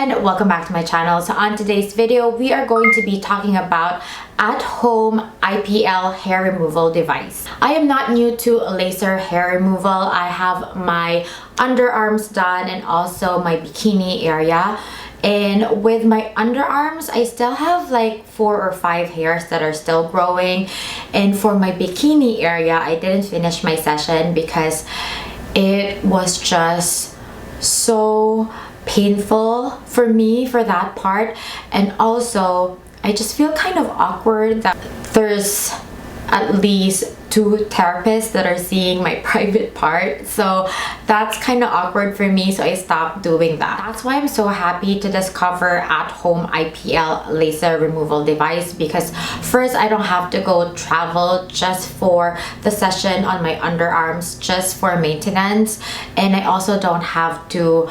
and welcome back to my channel. So on today's video, we are going to be talking about at-home IPL hair removal device. I am not new to laser hair removal. I have my underarms done and also my bikini area. And with my underarms, I still have like 4 or 5 hairs that are still growing. And for my bikini area, I didn't finish my session because it was just so painful for me for that part. And also, I just feel kind of awkward that there's at least 2 therapists that are seeing my private part, so that's kind of awkward for me, so I stopped doing that. That's why I'm so happy to discover at-home IPL laser removal device, because first, I don't have to go travel just for the session on my underarms, just for maintenance, and I also don't have to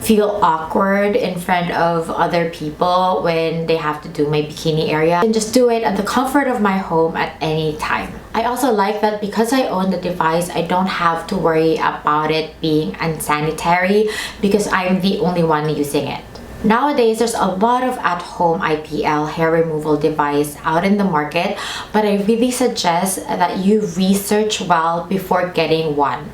feel awkward in front of other people when they have to do my bikini area, and just do it at the comfort of my home at any time. I also like that because I own the device, I don't have to worry about it being unsanitary because I'm the only one using it. Nowadays, there's a lot of at-home IPL hair removal device out in the market, but I really suggest that you research well before getting one.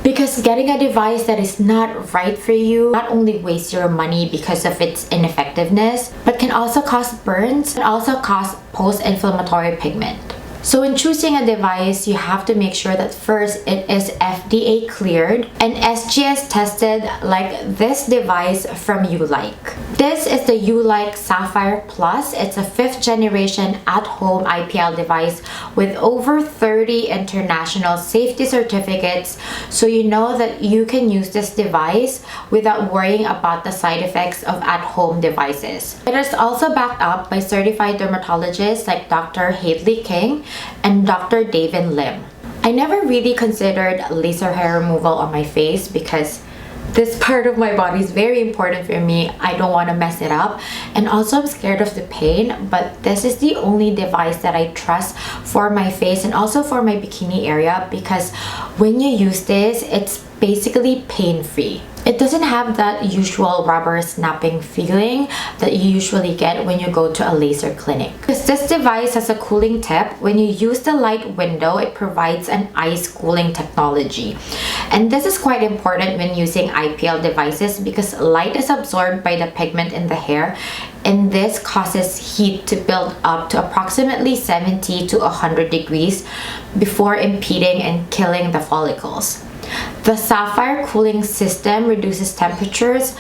Because getting a device that is not right for you not only wastes your money because of its ineffectiveness, but can also cause burns and also cause post-inflammatory pigment. So in choosing a device, you have to make sure that first it is FDA cleared and SGS tested, like this device from Ulike. This is the Ulike Sapphire Plus. It's a 5th generation at-home IPL device with over 30 international safety certificates, so you know that you can use this device without worrying about the side effects of at-home devices. It is also backed up by certified dermatologists like Dr. Hadley King and Dr. David Lim. I never really considered laser hair removal on my face because this part of my body is very important for me. I don't want to mess it up, and also I'm scared of the pain, but this is the only device that I trust for my face and also for my bikini area, because when you use this, it's basically pain-free. It doesn't have that usual rubber snapping feeling that you usually get when you go to a laser clinic. Because this device has a cooling tip. When you use the light window, it provides an ice cooling technology. And this is quite important when using IPL devices because light is absorbed by the pigment in the hair, and this causes heat to build up to approximately 70 to 100 degrees before impeding and killing the follicles. The Sapphire cooling system reduces temperatures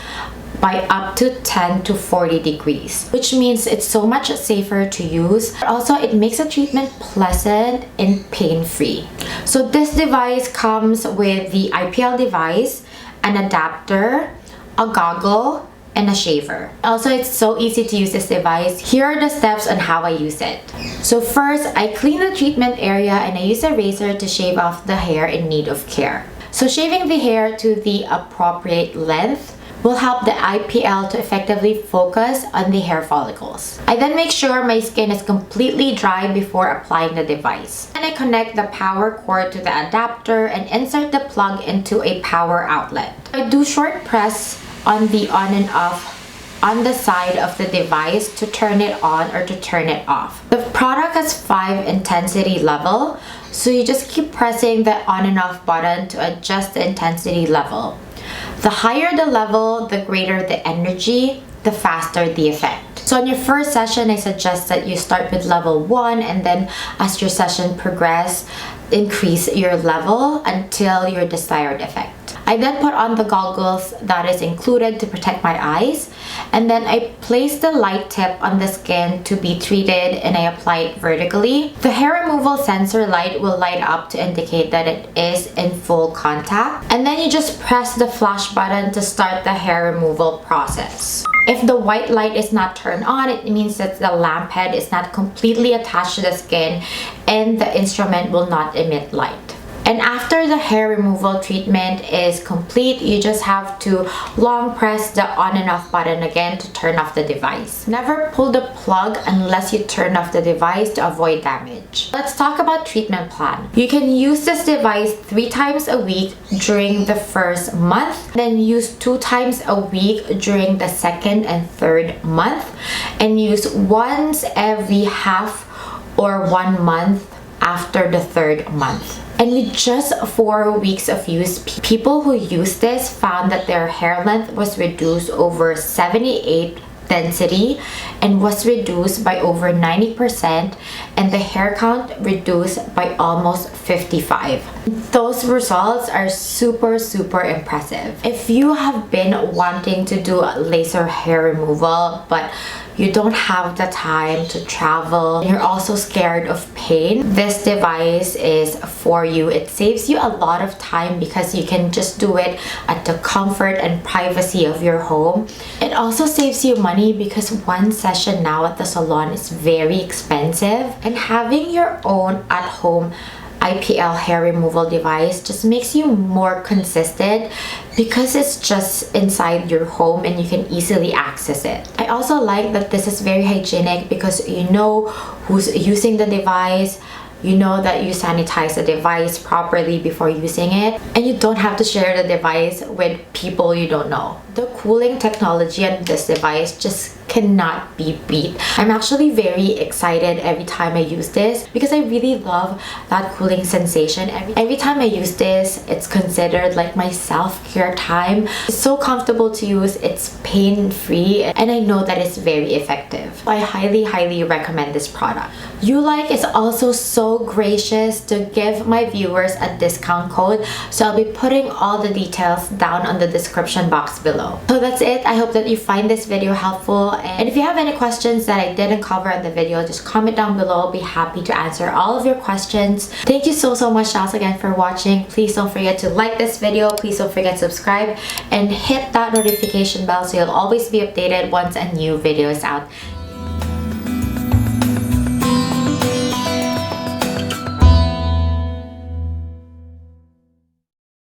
by up to 10 to 40 degrees, which means it's so much safer to use. Also, it makes the treatment pleasant and pain-free. So this device comes with the IPL device, an adapter, a goggle, and a shaver. Also, it's so easy to use this device. Here are the steps on how I use it. So first, I clean the treatment area and I use a razor to shave off the hair in need of care. So shaving the hair to the appropriate length will help the IPL to effectively focus on the hair follicles. I then make sure my skin is completely dry before applying the device. And I connect the power cord to the adapter and insert the plug into a power outlet. I do short press on the on and off on the side of the device to turn it on or to turn it off. The product has 5 intensity level, so you just keep pressing the on and off button to adjust the intensity level. The higher the level, the greater the energy, the faster the effect. So on your first session, I suggest that you start with level 1, and then as your session progresses, increase your level until your desired effect. I then put on the goggles that is included to protect my eyes, and then I place the light tip on the skin to be treated, and I apply it vertically. The hair removal sensor light will light up to indicate that it is in full contact, and then you just press the flash button to start the hair removal process. If the white light is not turned on, it means that the lamp head is not completely attached to the skin and the instrument will not emit light. And after the hair removal treatment is complete, you just have to long press the on and off button again to turn off the device. Never pull the plug unless you turn off the device to avoid damage. Let's talk about treatment plan. You can use this device 3 times a week during the first month, then use 2 times a week during the second and third month, and use once every half or 1 month after the third month. And with just 4 weeks of use, people who used this found that their hair length was reduced over 78 density and was reduced by over 90%, and the hair count reduced by almost 55. Those results are super impressive. If you have been wanting to do laser hair removal but you don't have the time to travel, and you're also scared of pain, this device is for you. It saves you a lot of time because you can just do it at the comfort and privacy of your home. It also saves you money because one session now at the salon is very expensive, and having your own at-home IPL hair removal device just makes you more consistent because it's just inside your home and you can easily access it. I also like that this is very hygienic because you know who's using the device, you know that you sanitize the device properly before using it, and you don't have to share the device with people you don't know. The cooling technology on this device just cannot be beat. I'm actually very excited every time I use this because I really love that cooling sensation. Every time I use this, it's considered like my self-care time. It's so comfortable to use, it's pain-free, and I know that it's very effective. I highly recommend this product. Ulike is also so gracious to give my viewers a discount code, so I'll be putting all the details down on the description box below. So that's it. I hope that you find this video helpful, and if you have any questions that I didn't cover in the video, just comment down below. I'll be happy to answer all of your questions. Thank you so much once again for watching. Please don't forget to like this video. Please don't forget to subscribe and hit that notification bell so you'll always be updated once a new video is out.